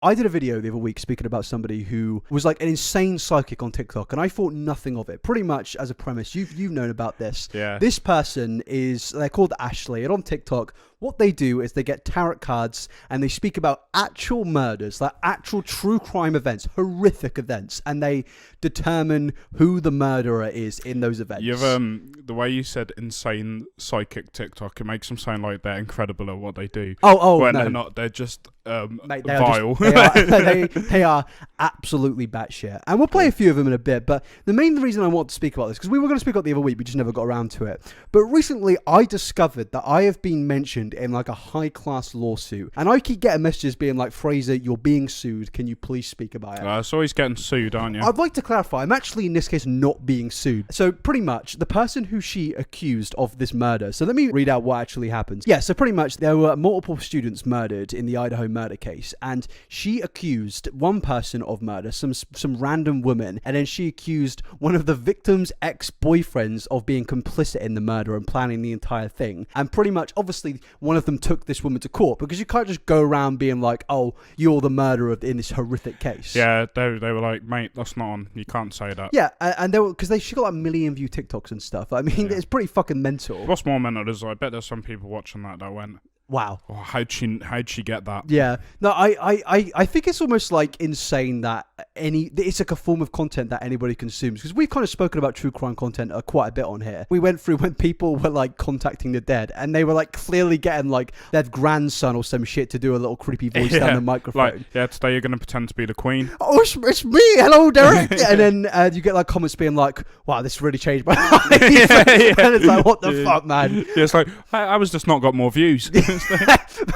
I did a video the other week speaking about somebody who was like an insane psychic on TikTok, and I thought nothing of it. Pretty much as a premise, you've known about this. Yeah. This person they're called Ashley, and on TikTok, what they do is they get tarot cards and they speak about actual murders, like actual true crime events, horrific events, and they determine who the murderer is in those events. You've the way you said insane psychic TikTok, it makes them sound like they're incredible at what they do. When no. they're not, they're just Mate, vile. They are absolutely batshit. And we'll play a few of them in a bit, but the main reason I want to speak about this, because we were going to speak about the other week, we just never got around to it. But recently I discovered that I have been mentioned in like a high-class lawsuit, and I keep getting messages being like, Fraser, you're being sued, can you please speak about it? It's always getting sued, aren't you? I'd like to clarify, I'm actually in this case not being sued. So pretty much the person who she accused of this murder, so let me read out what actually happens. Yeah, so pretty much there were multiple students murdered in the Idaho murder case, and she accused one person of murder, some random woman, and then she accused one of the victim's ex-boyfriends of being complicit in the murder and planning the entire thing. And pretty much, obviously, one of them took this woman to court, because you can't just go around being like, oh, you're the murderer in this horrific case. Yeah, they were like, mate, that's not on. You can't say that. Yeah, and they were, because she got like 1 million view TikToks and stuff. I mean, it's pretty fucking mental. What's more mental is I bet there's some people watching that went, wow. Oh, how'd she get that? Yeah. No, I think it's almost like insane that it's like a form of content that anybody consumes, because we've kind of spoken about true crime content quite a bit on here. We went through when people were like contacting the dead, and they were like clearly getting like their grandson or some shit to do a little creepy voice down the microphone. Like, yeah, today you're going to pretend to be the queen. Oh, it's me. Hello, Derek. And then you get like comments being like, wow, this really changed my life. And it's like, what the fuck, man? Yeah, it's like, I was just not got more views.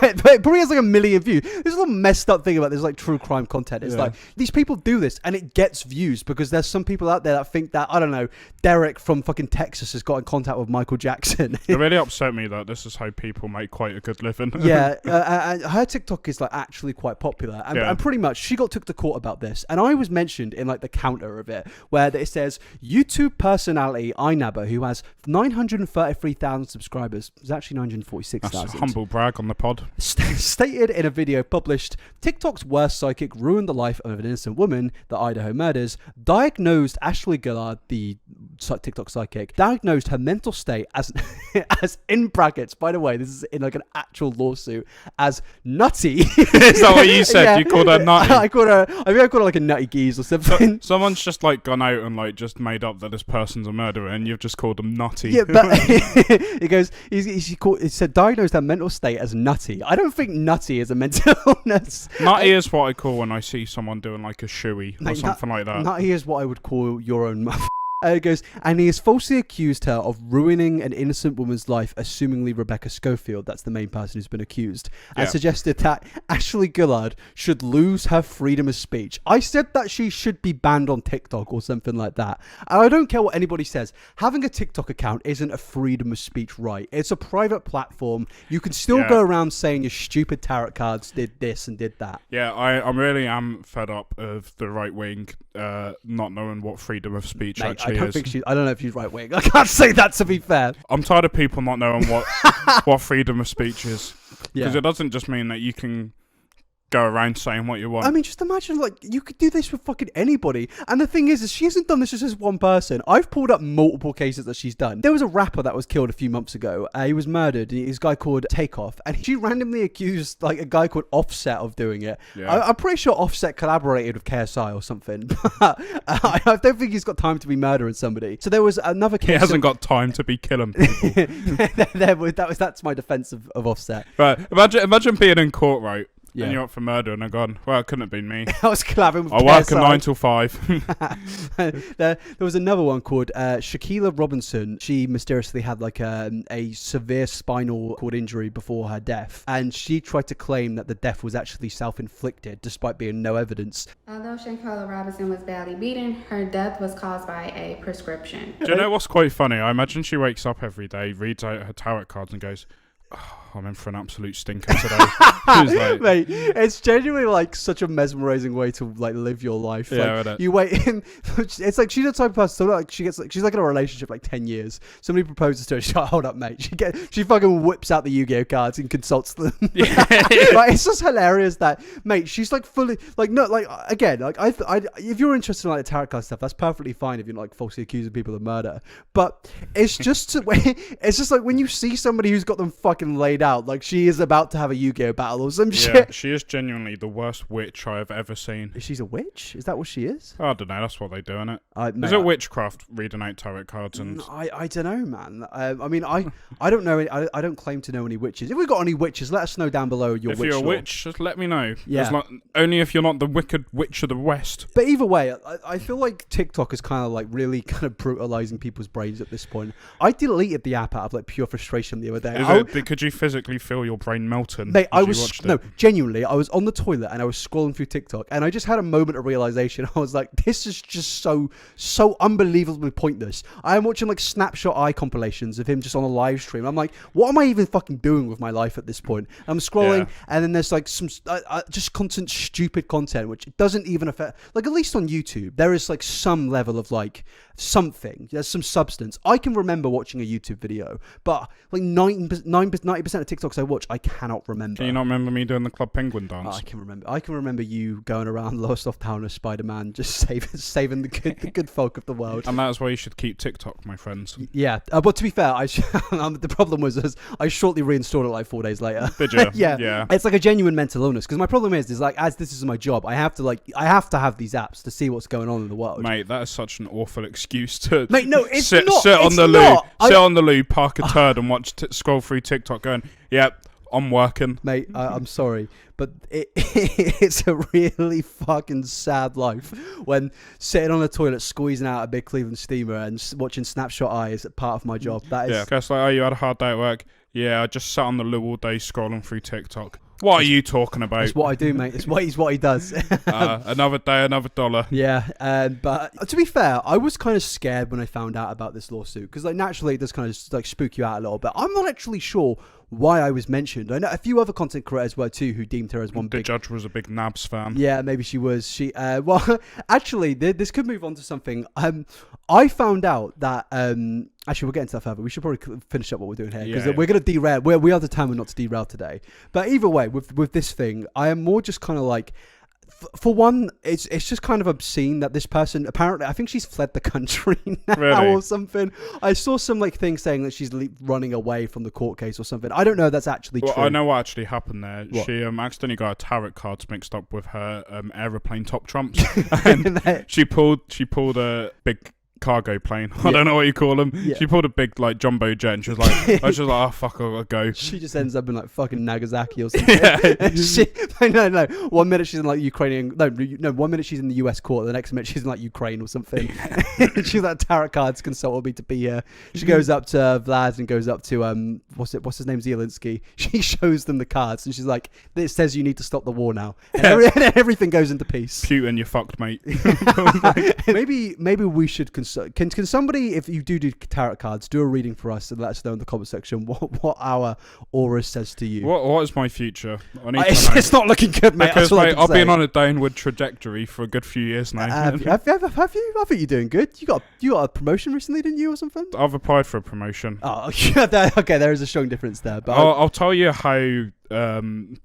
but it probably has like 1 million views. There's a little messed up thing about this like true crime content. It's like these people do this and it gets views because there's some people out there that think that, I don't know, Derek from fucking Texas has got in contact with Michael Jackson. It really upset me that this is how people make quite a good living. Yeah, her TikTok is like actually quite popular, and pretty much she got took to court about this, and I was mentioned in like the counter of it where it says YouTube personality iNabber, who has 933,000 subscribers, it's actually 946,000. That's a humble brag on the pod. Stated in a video published, TikTok's worst psychic ruined the life of an innocent woman, the Idaho murders, diagnosed Ashley Gillard, the TikTok psychic, diagnosed her mental state as in brackets, by the way, this is in like an actual lawsuit, as nutty. Is that what you said? Yeah. You called her nutty? I think I called her like a nutty geese or something. Someone's just like gone out and like just made up that this person's a murderer and you've just called them nutty. Yeah, but it goes, it said diagnosed her mental state as nutty. I don't think nutty is a mental illness. Nutty is what I call when I see someone doing like a shoey or something like that. Nutty is what I would call your own mouth. It goes, and he has falsely accused her of ruining an innocent woman's life, assumingly Rebecca Schofield, that's the main person who's been accused, and suggested that Ashley Gillard should lose her freedom of speech. I said that she should be banned on TikTok or something like that. And I don't care what anybody says. Having a TikTok account isn't a freedom of speech right. It's a private platform. You can still go around saying your stupid tarot cards did this and did that. Yeah, I really am fed up of the right wing not knowing what freedom of speech actually is. I don't know if she's right wing. I can't say that, to be fair. I'm tired of people not knowing what freedom of speech is. Because it doesn't just mean that you can go around saying what you want. I mean, just imagine, like, you could do this with fucking anybody. And the thing is she hasn't done this just as one person. I've pulled up multiple cases that she's done. There was a rapper that was killed a few months ago. He was murdered. He's a guy called Takeoff. And she randomly accused, like, a guy called Offset of doing it. Yeah. I'm pretty sure Offset collaborated with KSI or something. But I don't think he's got time to be murdering somebody. So there was another case. He hasn't got time to be killing people. That's my defense of Offset. Right. Imagine being in court, right? Yeah. And you're up for murder, and I've gone, well, it couldn't have been me. I was collabing with I work at 9 till 5. There was another one called Shaquilla Robinson. She mysteriously had like a severe spinal cord injury before her death, and she tried to claim that the death was actually self-inflicted, despite being no evidence. Although Shaquilla Robinson was badly beaten, her death was caused by a prescription. Do you know what's quite funny? I imagine she wakes up every day, reads out her tarot cards, and goes, oh, I'm in for an absolute stinker today. She was like, mate, it's genuinely like such a mesmerizing way to like live your life. Yeah, like, right. you wait in. It's like she's the type of person. So like she's like in a relationship like 10 years. Somebody proposes to her. She's like, hold up, mate. She fucking whips out the Yu-Gi-Oh cards and consults them. Yeah. Like, it's just hilarious that, mate. She's like fully like no like again like I if you're interested in like the tarot card stuff, that's perfectly fine if you're not like falsely accusing people of murder. But it's just it's just like when you see somebody who's got them fucking laid out, like she is about to have a Yu-Gi-Oh battle or some shit. She is genuinely the worst witch I have ever seen. She's a witch? Is that what she is? I don't know. That's what they do, innit? Is it witchcraft reading out tarot cards? And I don't know, man. I mean, I don't know. I don't claim to know any witches. If we've got any witches, let us know down below your if witch you're a lore. witch, just let me know. Yeah. Only if you're not the wicked witch of the West. But either way, I feel like TikTok is kind of like really kind of brutalizing people's brains at this point. I deleted the app out of like pure frustration the other day. Could you physically feel your brain melting? Mate, genuinely, I was on the toilet and I was scrolling through TikTok and I just had a moment of realization. I was like, this is just so unbelievably pointless. I am watching like snapshot eye compilations of him just on a live stream. I'm like, what am I even fucking doing with my life at this point? I'm scrolling and then there's like some just constant stupid content which doesn't even affect, like at least on YouTube, there is like some level of like something, there's some substance. I can remember watching a YouTube video, but like 90% of TikToks I watch, I cannot remember. Can you not remember me doing the Club Penguin dance? I can remember you going around Lowestoft Town as Spider-Man, just saving the good folk of the world. And that's why you should keep TikTok, my friends. Yeah, but to be fair, the problem was I shortly reinstalled it like 4 days later. Did you? Yeah. It's like a genuine mental illness because my problem is like as this is my job, I have to have these apps to see what's going on in the world. Mate, that is such an awful excuse to. Mate, no, it's sit not. Sit it's on the not. sit on the loo, park a turd, and scroll through TikTok, going, "Yep, I'm working." Mate, I'm sorry, but it's a really fucking sad life when sitting on the toilet squeezing out a big Cleveland steamer and watching snapshot eyes at part of my job. That is. Yeah, guess like, oh, you had a hard day at work. Yeah, I just sat on the loo all day scrolling through TikTok. What are you talking about? It's what I do, mate. It's what he does. Another day, another dollar. Yeah, but to be fair, I was kind of scared when I found out about this lawsuit because, like, naturally it does kind of like spook you out a little bit. I'm not actually sure why I was mentioned. I know a few other content creators were too who deemed her as one. The judge was a big Nabs fan. Yeah, maybe she was. Well, actually, this could move on to something. I found out that actually we'll get into that further. We should probably finish up what we're doing here because we're going to derail. We are determined not to derail today. But either way, with this thing, I am more just kind of like. For one, it's just kind of obscene that this person, apparently, I think she's fled the country now or something. I saw some like thing saying that she's running away from the court case or something. I don't know if that's actually true. I know what actually happened there. What? She accidentally got her tarot cards mixed up with her aeroplane top trumps. And she pulled a big cargo plane. I don't know what you call them. Yeah. She pulled a big like jumbo jet and she was like, oh fuck, I gotta go. She just ends up in like fucking Nagasaki or something. No. 1 minute she's in like Ukrainian. No. 1 minute she's in the US court. The next minute she's in like Ukraine or something. She's like tarot cards consulted me to be here. She goes up to Vlad and goes up to what's his name, Zelensky. She shows them the cards and she's like, it says you need to stop the war now. And everything goes into peace. Putin, you're fucked, mate. Maybe we should can somebody, if you do tarot cards, do a reading for us and let us know in the comment section what our aura says to you. What is my future? It's not looking good, mate. Because mate, I've been on a downward trajectory for a good few years now. Have you? I think you're doing good. You got a promotion recently, didn't you, or something? I've applied for a promotion. Oh, okay. There is a strong difference there. But I'll tell you how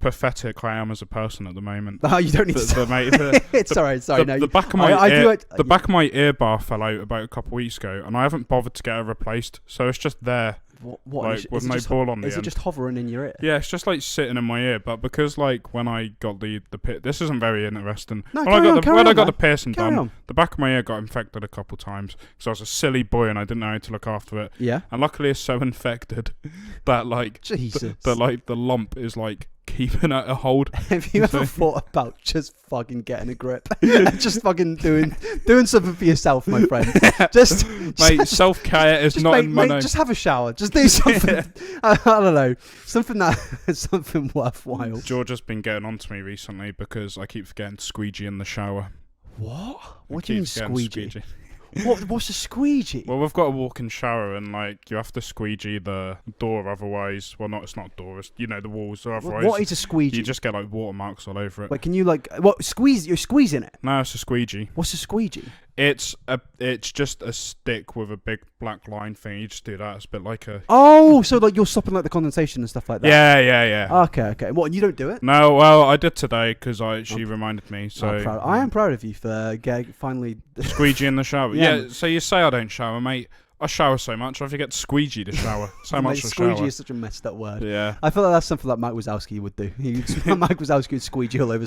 pathetic I am as a person at the moment. Oh, you don't need to. Mate, sorry. No, the back of my the back of my ear bar fell out about a couple of weeks ago, and I haven't bothered to get it replaced. So it's just there. What like, with no ball on the end. Is it just hovering in your ear? Yeah, it's just like sitting in my ear. But because like when I got the this isn't very interesting. No, when I got the piercing done, on. the back of my ear got infected a couple times because I was a silly boy and I didn't know how to look after it. Yeah. And luckily it's so infected that like Jesus. the lump is like keeping it a hold. Have you ever thought about just fucking getting a grip? Just fucking doing something for yourself, my friend. Mate, self-care is not in my name. Just have a shower. Just do something. I don't know. Something worthwhile. George has been getting on to me recently because I keep forgetting to squeegee in the shower. What do you mean squeegee? What's a squeegee? Well, we've got a walk-in shower, and like you have to squeegee the door, otherwise, well, not it's not a door, it's the walls. Or otherwise, What is a squeegee? You just get like water marks all over it. Wait, can you squeeze? You're squeezing it. No, it's a squeegee. What's a squeegee? It's just a stick with a big black line thing. You just do that. It's a bit like a. Oh, so like you're stopping like the condensation and stuff like that. Yeah. Okay. What? And you don't do it? No, well, I did today because she reminded me. So I am proud of you for finally squeegee in the shower. Yeah. Yeah. So you say I don't shower, mate. I shower so much, I forget to squeegee to shower. So much for shower. Squeegee is such a messed up word. Yeah. I feel like that's something that Mike Wazowski would do. Mike Wazowski would squeegee all over.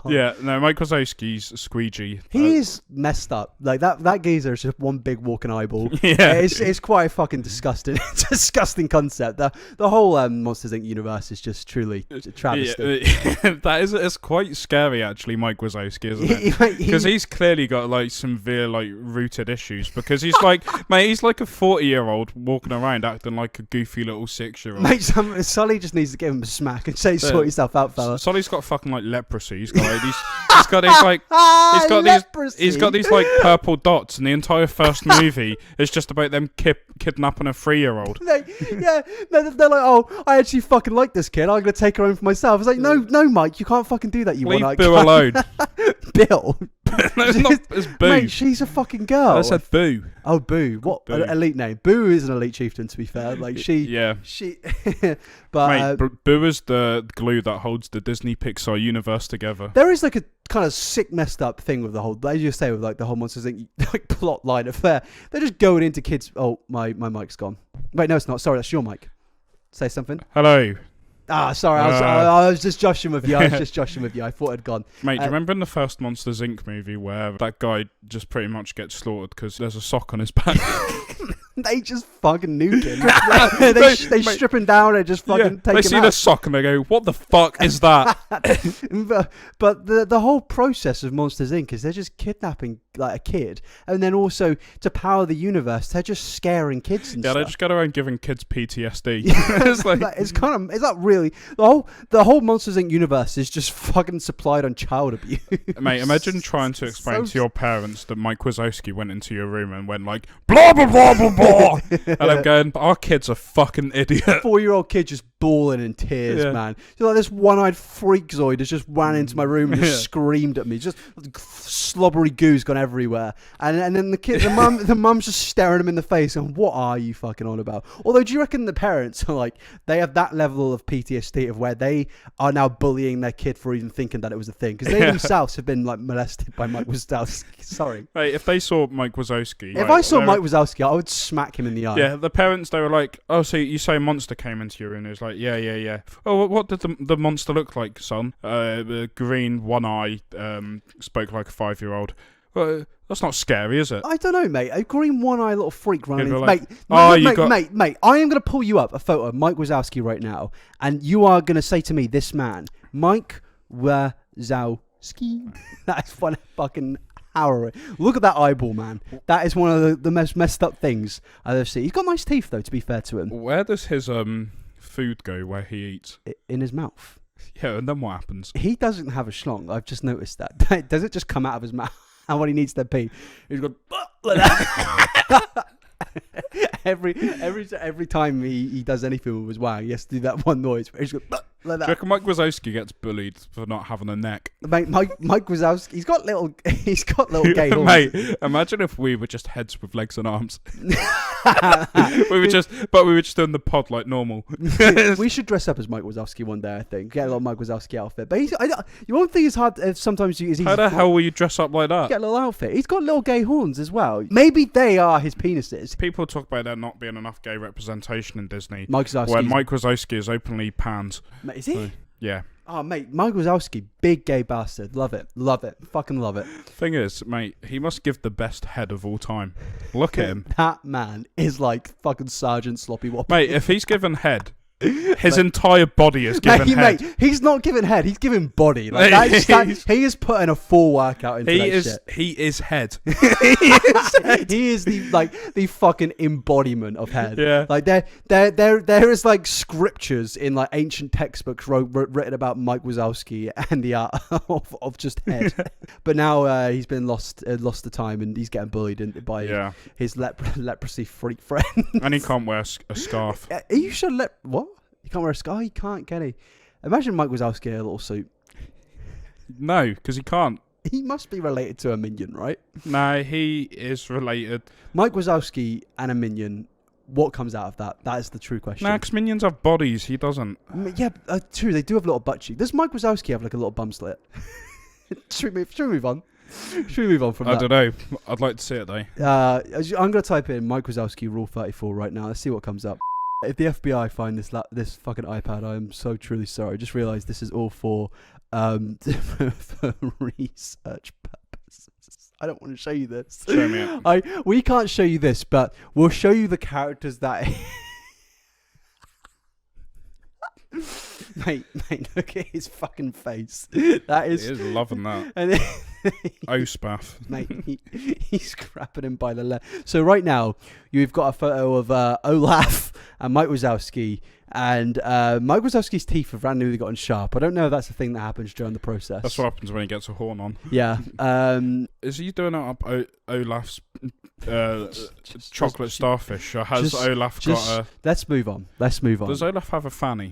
Yeah, no, Mike Wazowski's squeegee. He is messed up. Like that geezer is just one big walking eyeball. Yeah. It's quite a fucking disgusting, disgusting concept. The whole Monsters Inc. universe is just truly a travesty. Yeah, it's quite scary actually, Mike Wazowski, isn't it? Because he's clearly got like severe like rooted issues. Because he's like, mate, he's like a 40-year-old walking around acting like a goofy little 6-year-old. Mate, Sully just needs to give him a smack and say, "Sort yourself out, fella." Sully's got fucking like leprosy. He's got these like purple dots, and the entire first movie is just about them kidnapping a 3-year-old. They're like, "Oh, I actually fucking like this kid. I'm gonna take her home for myself." It's like, no, Mike, you can't fucking do that. You leave Boo alone. Bill. No, it's Boo. Mate, she's a fucking girl. I said Boo. Oh, Boo. What Boo. Elite name? Boo is an elite chieftain, to be fair. Like she. But mate, Boo is the glue that holds the Disney Pixar universe together. there is like a kind of sick, messed up thing with the whole, as you say, with like the whole Monsters Inc. like plot line affair. They're just going into kids. Oh, my mic's gone. Wait, no, it's not. Sorry, that's your mic. Say something. Hello. Sorry, I was just joshing with you. I thought it'd gone. Mate, do you remember in the first Monsters Inc. movie where that guy just pretty much gets slaughtered because there's a sock on his back? They just fucking nuke him. they strip him down and just fucking take him out. They see the sock and they go, "What the fuck is that?" but the whole process of Monsters Inc. is they're just kidnapping like a kid, and then also to power the universe, they're just scaring kids and stuff. They just go around giving kids PTSD. It's not really the whole Monsters Inc. universe is just fucking supplied on child abuse. Mate, imagine trying to explain to your parents that Mike Wazowski went into your room and went like, blah blah blah blah blah. And I'm going, our kid's a fucking idiot. 4-year-old kid just bawling in tears, man. So like this one-eyed freakazoid has just ran into my room and just screamed at me. Just slobbery goose gone everywhere. And then the mum's just staring him in the face and what are you fucking on about? Although, do you reckon the parents are like, they have that level of PTSD of where they are now bullying their kid for even thinking that it was a thing? Because they themselves have been like molested by Mike Wazowski. Sorry. Mate, if they saw Mike Wazowski... If I saw Mike Wazowski, I would smack him in the eye. Yeah, the parents, they were like, "Oh, so you say a monster came into your room?" It was like, yeah. "Oh, what did the monster look like, son?" Green, one eye, spoke like a 5-year-old. Well, that's not scary, is it? I don't know, mate. A green one-eye little freak running. Like, mate, I am going to pull you up a photo of Mike Wazowski right now, and you are going to say to me, this man, Mike Wazowski. That's one fucking harrowing. Look at that eyeball, man. That is one of the most messed up things I've ever seen. He's got nice teeth, though, to be fair to him. Where does his food go where he eats? In his mouth. Yeah, and then what happens? He doesn't have a schlong. I've just noticed that. Does it just come out of his mouth? And when he needs to pee, he's got like that. every time he does anything with his wang, he has to do that one noise. Where he's got like that. Do you reckon Mike Wazowski gets bullied for not having a neck? Mate, Mike Wazowski, he's got little gay horns. Mate, imagine if we were just heads with legs and arms. we were just doing the pod like normal. We should dress up as Mike Wazowski one day, I think. Get a little Mike Wazowski outfit. But you won't think it's hard. Sometimes it's easy. How the hell will you dress up like that? Get a little outfit. He's got little gay horns as well. Maybe they are his penises. People talk about there not being enough gay representation in Disney. Mike Wazowski. Where Mike Wazowski is openly panned. Mate, is he? So, yeah. Oh, mate, Mike Wazowski, big gay bastard. Love it. Fucking love it. Thing is, mate, he must give the best head of all time. Look at him. That man is like fucking Sergeant Sloppy Wop. Mate, if he's given head His entire body is given head. Mate, he's not giving head. He's giving body. Like he is putting a full workout into that shit. He is head. He is the fucking embodiment of head. Yeah. Like there is like scriptures in like ancient textbooks written about Mike Wazowski and the art of just head. But now he's been lost the time, and he's getting bullied by his leprosy freak friend. And he can't wear a scarf. Are you sure? What? He can't wear a scarf? He can't, can he? Imagine Mike Wazowski in a little suit. No, because he can't. He must be related to a minion, right? No, he is related. Mike Wazowski and a minion. What comes out of that? That is the true question. Nah, because minions have bodies. He doesn't. Yeah, true. They do have a little butt cheek. Does Mike Wazowski have like a little bum slit? Should we move on? Should we move on from that? I don't know. I'd like to see it though. I'm going to type in Mike Wazowski Rule 34 right now. Let's see what comes up. If the FBI find this fucking iPad, I am so truly sorry. I just realised this is all for for research purposes. I don't want to show you this. Show me it. We can't show you this, but we'll show you the characters that... mate, look at his fucking face. That is... He is loving that. And Spaff. Mate, he's grabbing him by the leg. So right now, you've got a photo of Olaf and Mike Wazowski, and Mike Wazowski's teeth have randomly gotten sharp. I don't know if that's a thing that happens during the process. That's what happens when he gets a horn on. Yeah. Is he doing it up Olaf's chocolate starfish, or has Olaf got a... Let's move on. Does Olaf have a fanny?